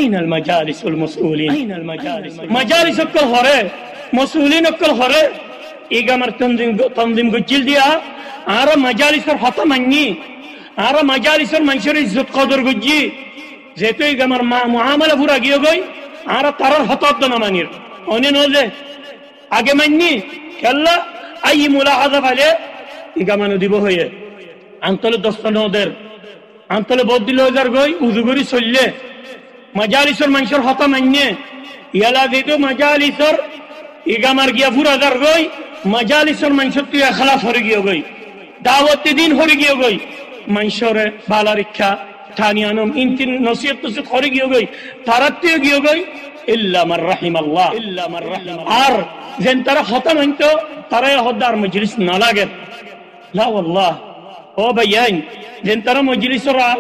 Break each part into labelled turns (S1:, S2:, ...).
S1: Ainal মাজালিসুল মাসউলিন Ainal মাজালিস মাজালিস call হরে মাসউলিন call হরে ইগামার তনজিম গজিল দিয়া আর মাজালিসের হতা মান্নি আর মাজালিসের মানুষের ইজ্জত কদর গজি যেহেতু ইগামার মুআমালা পুরা গিয়ে গই আর তারার হতত না মানির অনে নলে আগে মান্নি খেলা আই মুলাহাজা ফালে ইগামানো দিব হয়ে আন্তলে দস্তনদের আন্তলে বদিল হাজার গই উজুগরি চললে মাজালিসের মানুষের হতা মান্নে ইয়ালা যেহেতু মাজালিসের ইগামার গিয়া পুরা হাজার গই মাজালিসের মানুষের তুই খালাফ হরে গিয়ে গই দাওয়াত দিন হরে গিয়ে গই মানুষের বালা রক্ষা ঠানিয়ানম ইনতিন নসিহত তো হরে গিয়ে গই তারাতে গিয়ে গই ইল্লা মার রাহিমাল্লাহ ইল্লা মার রাহিম আর যেন তারা হতা মানতো তারা হদার মজলিস না লাগে লা ওয়াল্লাহ ও ভাইয়ান যেন তারা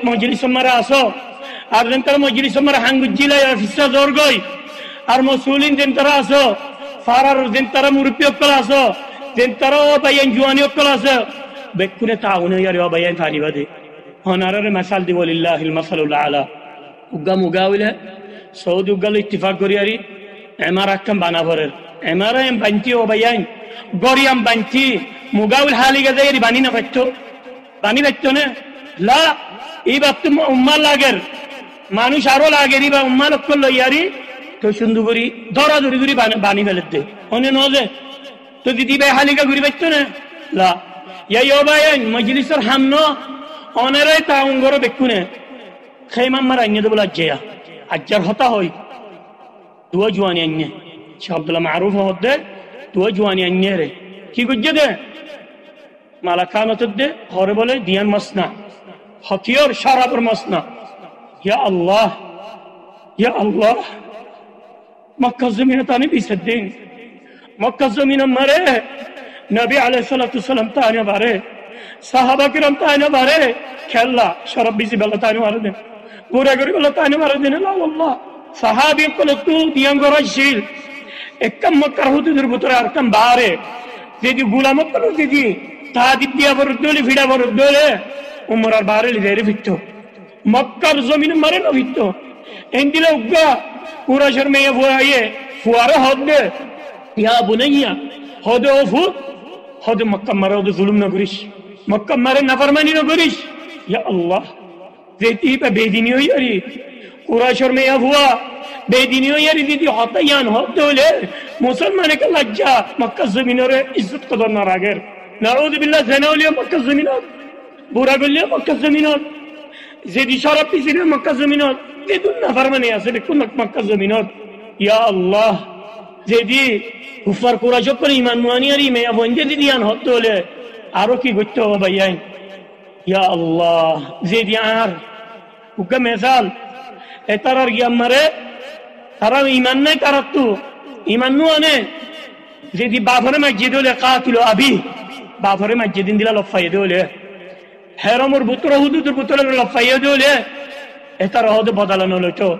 S1: মজলিস মারা আসো আর যেন তারা মজলিস মারা হাঙ্গুজিলা ফিসা জোর গই আর মাসউলিন যেন তারা আসো ফারার যেন তারা মুরব্বি অকল আসো যেন তারা ও ভাইয়ান জওয়ানি অকল আসো বেকুনে তাউনে ইয়ার ও ভাইয়ান ফারিবাদে হনারের মাসাল দিব লিল্লাহিল মাসালুল আলা উগা মুগাউলে সৌদি উগাল ইত্তিফাক করিয়ারি এমার আকাম বানাভরের এমার এম বানতি ও ভাইয়ান গরিয়াম বানতি মুগাউল হালি গাজাইরি বানি না পাচ্ছো বানি পাচ্ছো না লা এই বাত উম্মার লাগের মানুষ আরো লাগের বা উম্মা লক্ষ্য লইয়ারি তো সুন্দর করি ধরা ধরি ধরি বানি ফেলতে অনে নজে তো দিদি ভাই হালিকা ঘুরি পাচ্ছো না লা ইয়াই ও ভাইয়ান মজলিসের হামনো অনেরাই তাউন গরো বেকুনে খেমাম্মার আইনে দেবো লাজ্জেয়া আজ্জার হতা হই তুয়া জোয়ানি আইনে সে আব্দুল্লাহ মারুফ হদ্দে তুয়া জোয়ানি আইনে রে কি গুজ্জে দে মালাকানত দে হরে বলে দিয়ান মাসনা হতিয়র শারাবর মাসনা ইয়া আল্লাহ মক্কা জমিনে তানি বিসদ্দিন মক্কা জমিনে মারে নবী আলাইহিস সালাতু সালাম তানি বারে সাহাবা কিরাম তানি বারে খেলা শরাব বিসি বেলা তানি মারে দেন পুরা করে বেলা তানি মারে দেন লা আল্লাহ সাহাবী কোন তু দিয়ান গরাশিল একম মক্কার হুদুদের ভিতরে আর কাম বারে যদি গোলাম কোন যদি তাদিব দিয়া বরদলে ভিড়া বরদলে উমর আর বারে লিরে ফিটতো মক্কার জমিনে মারে না ফিটতো এন্দিলা উগা পুরা শর্মে ফুয়ায়ে ফুয়ারা হদে ইয়া বুনাইয়া হদে ওফু হদে মক্কা মারে হদে জুলুম না করিস মক্কা মারে নাফরমানি না করিস ইয়া আল্লাহ যেতি পে বেদিনী হইয়ারি পুরা শর্মে ফুয়া বেদিনী হইয়ারি দিদি হতায়ান হদে হলে মুসলমানে কে লজ্জা মক্কা জমিনের ইজ্জত কদর না রাগের নাউযু বিল্লাহ জানাউলিয়া মক্কা জমিনত বুড়া গলিয়া মক্কা জমিনত যেদি শরাব পিছিয়ে মক্কা জমিনত যেদুন নাফরমানি আছে দেখুন মক্কা জমিনত ইয়া আল্লাহ যেদি কুফার কুরাইশ করে ঈমান মুআনিয়ারি মে বন্ধে দিদি আন হতে হলে আরো কি করতে হবে ভাইয়াই ইয়া আল্লাহ যেদি আর উকা মিসাল এতারার গিয়া মারে তারা ঈমান নাই কারাতু ঈমান নু আনে যেদি বাফরে মসজিদ হলে কাতিল আবি বাফরে মসজিদিন দিলা লফাই দেলে হেরমর বুতর হুদুর বুতর লফাই দেলে এটার হদ বদলানো লইতো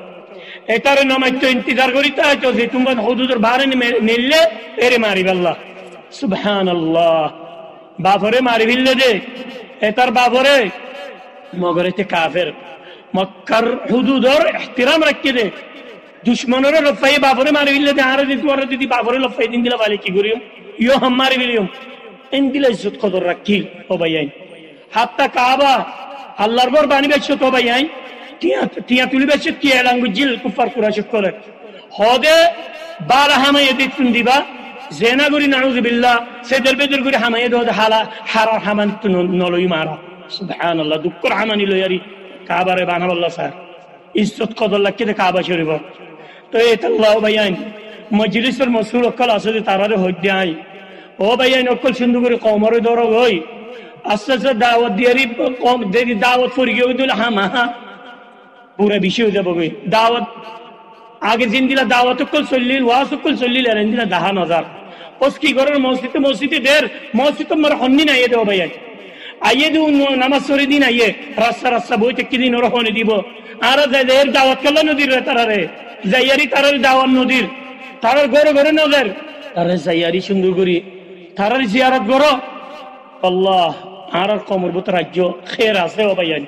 S1: এটার নামাজ তো ইন্তজার করিতে আছো যে তুমি হুদুর বারে নিলে এরে মারিব আল্লাহ সুবহানাল্লাহ বাফরে মারি ফেললে দে এটার বাফরে মগরেতে কাফের মক্কার হুদুদর ইহতিরাম রাখতে দে দুশমনের লফাই বাফরে মারি ফেললে দে আর দিদি বাফরে লফাই দিন দিলা বালি কি করিও ইও হাম মারি ফেলিও এন্দিলা ইজ্জত কদর রাখি ও ভাইয়াই হাত্তা কাবা আল্লাহর বর বানি বেশ তো ভাইয়াই টিয়া তুলি বেশ টিয়া লাঙ্গুজিল কুফার কুরাইশ করে হদে বালা হামায়ে দিতুন দিবা জেনা করি নাউযু বিল্লাহ সেদল বেদল করি হামায়ে দো হালা হারা হামান তু নলই মারা সুবহানাল্লাহ দুঃখর হামানি লয়ারি কাবারে বানাল্লাহ স্যার ইজ্জত কদর রাখতে কাবা শরীফ তো এটা আল্লাহ ভাইয়াই মজলিসের মাসউল অকল আছে তারারে হইতে আই ও ভাইয়াই অকল সিন্ধু করে কমরে ধর হই আস্তে আস্তে দাওয়াত দিয়ারি কম দেরি দাওয়াত ফরি গিয়ে দিল হামা পুরা বিষয় যাব গই দাওয়াত আগে জিন দিলা দাওয়াত অকল চল্লিল ওয়াজ অকল চল্লিল আর দিলা 10000 ওস কি করার মসজিদে দের মসজিদ মর হন্নি না এ দেও ভাইয়াই আইয়ে দু নামাজ পড়ি দিন আইয়ে রাস্তা বইতে কি দিন ওর হনে দিব আর যাইদের দাওয়াত কল নদীর তারারে যাইয়ারি তারার দাওয়াত নদীর তারার ঘরে নজর তারে যাইয়ারি সুন্দর করি তারার জিয়ারত করো আল্লাহ আর কমর বুত রাজ্য খের আছে ও ভাইয়ান